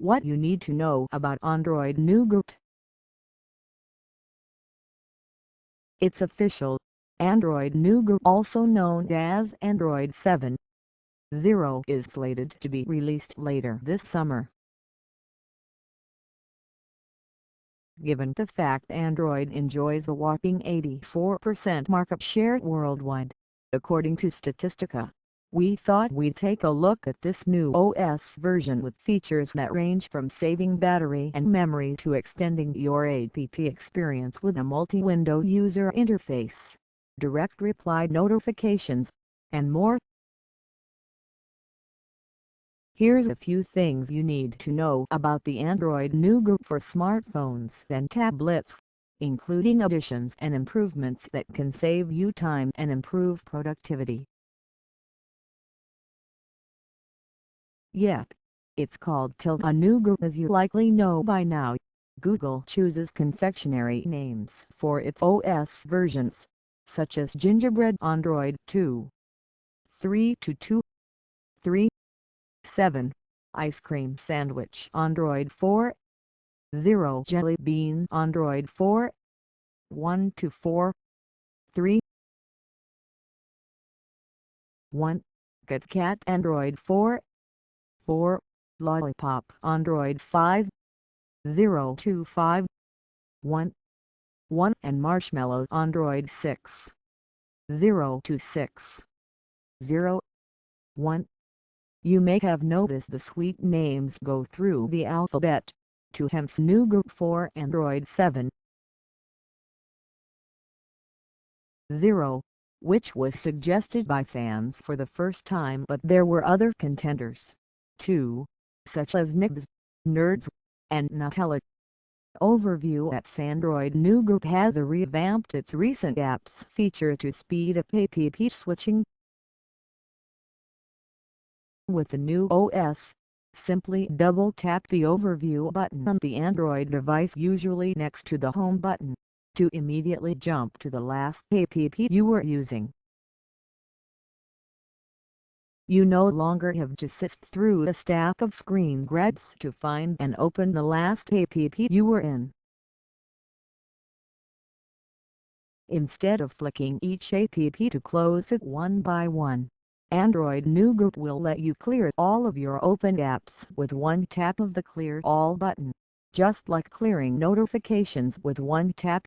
What you need to know about Android Nougat. It's official. Android Nougat, also known as Android 7.0, is slated to be released later this summer. Given the fact Android enjoys a whopping 84% market share worldwide, according to Statistica, we thought we'd take a look at this new OS version with features that range from saving battery and memory to extending your app experience with a multi-window user interface, direct reply notifications, and more. Here's a few things you need to know about the Android Nougat for smartphones and tablets, including additions and improvements that can save you time and improve productivity. Yep, it's called Nougat, as you likely know by now. Google chooses confectionery names for its OS versions, such as Gingerbread Android 2.3.2, 3.7, Ice Cream Sandwich Android 4.0, Jelly Bean Android 4.1-4, 3.1, Kit Kat Android 4.4, Lollipop Android 5.0-5, 1.1, and Marshmallow Android 6.0-6, 0.1. You may have noticed the sweet names go through the alphabet, to hence Nougat for Android 7.0, which was suggested by fans for the first time, but there were other contenders, too, such as Nibs, Nerds, and Nutella. Overview. At Android Nougat has revamped its recent apps feature to speed up app switching. With the new OS, simply double-tap the Overview button on the Android device, usually next to the Home button, to immediately jump to the last app you were using. You no longer have to sift through a stack of screen grabs to find and open the last app you were in. Instead of flicking each app to close it one by one, Android Nougat will let you clear all of your open apps with one tap of the Clear All button, just like clearing notifications with one tap.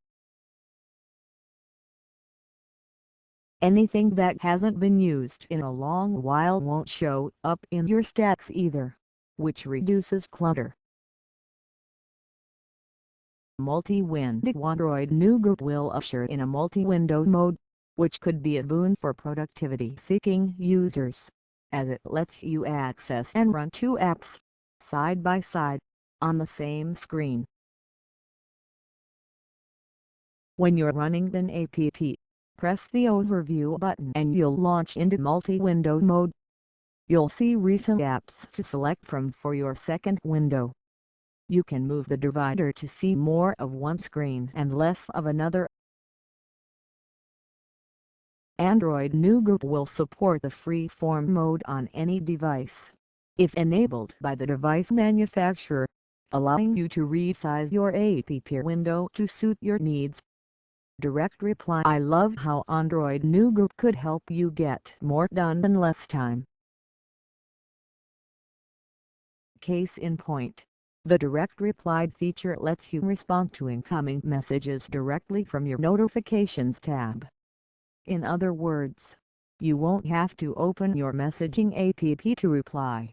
Anything that hasn't been used in a long while won't show up in your stats either, which reduces clutter. Multi-window. Android Nougat will usher in a multi-window mode, which could be a boon for productivity-seeking users, as it lets you access and run two apps, side by side, on the same screen. When you're running an app, press the Overview button and you'll launch into multi-window mode. You'll see recent apps to select from for your second window. You can move the divider to see more of one screen and less of another. Android Nougat will support the free-form mode on any device, if enabled by the device manufacturer, allowing you to resize your app window to suit your needs. Direct reply. I love how Android Nougat could help you get more done in less time. Case in point, the direct reply feature lets you respond to incoming messages directly from your Notifications tab. In other words, you won't have to open your messaging app to reply.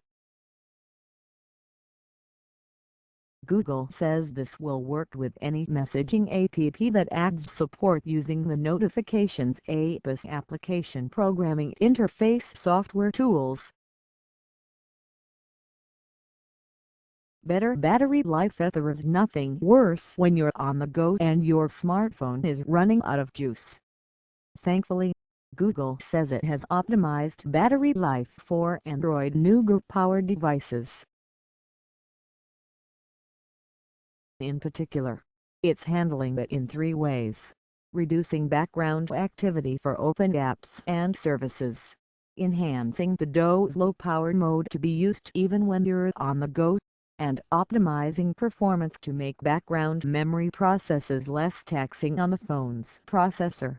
Google says this will work with any messaging app that adds support using the Notifications app's application programming interface software tools. Better battery life. There is nothing worse when you're on the go and your smartphone is running out of juice. Thankfully, Google says it has optimized battery life for Android Nougat-powered devices. In particular, it's handling it in three ways: reducing background activity for open apps and services, enhancing the low power mode to be used even when you're on the go, and optimizing performance to make background memory processes less taxing on the phone's processor.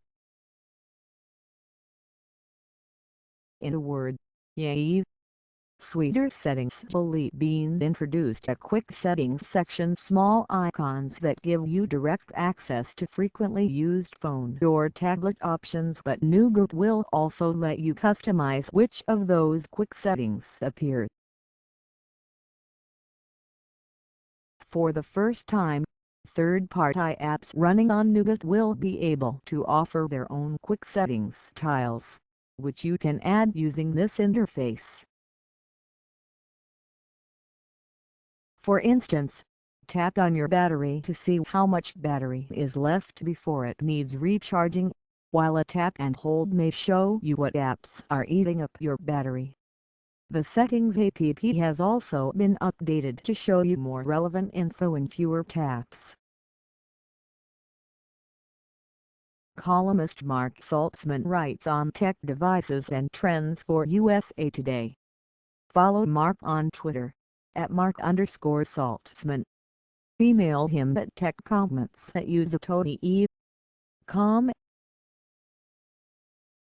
In a word, yay! Sweeter settings. Delete Bean introduced a quick settings section, small icons that give you direct access to frequently used phone or tablet options, but Nougat will also let you customize which of those quick settings appear. For the first time, third-party apps running on Nougat will be able to offer their own quick settings tiles, which you can add using this interface. For instance, tap on your battery to see how much battery is left before it needs recharging, while a tap and hold may show you what apps are eating up your battery. The Settings app has also been updated to show you more relevant info in fewer taps. Columnist Mark Saltzman writes on tech devices and trends for USA Today. Follow Mark on Twitter, @Mark_Saltzman. Email him at techcomments@usatoni.com.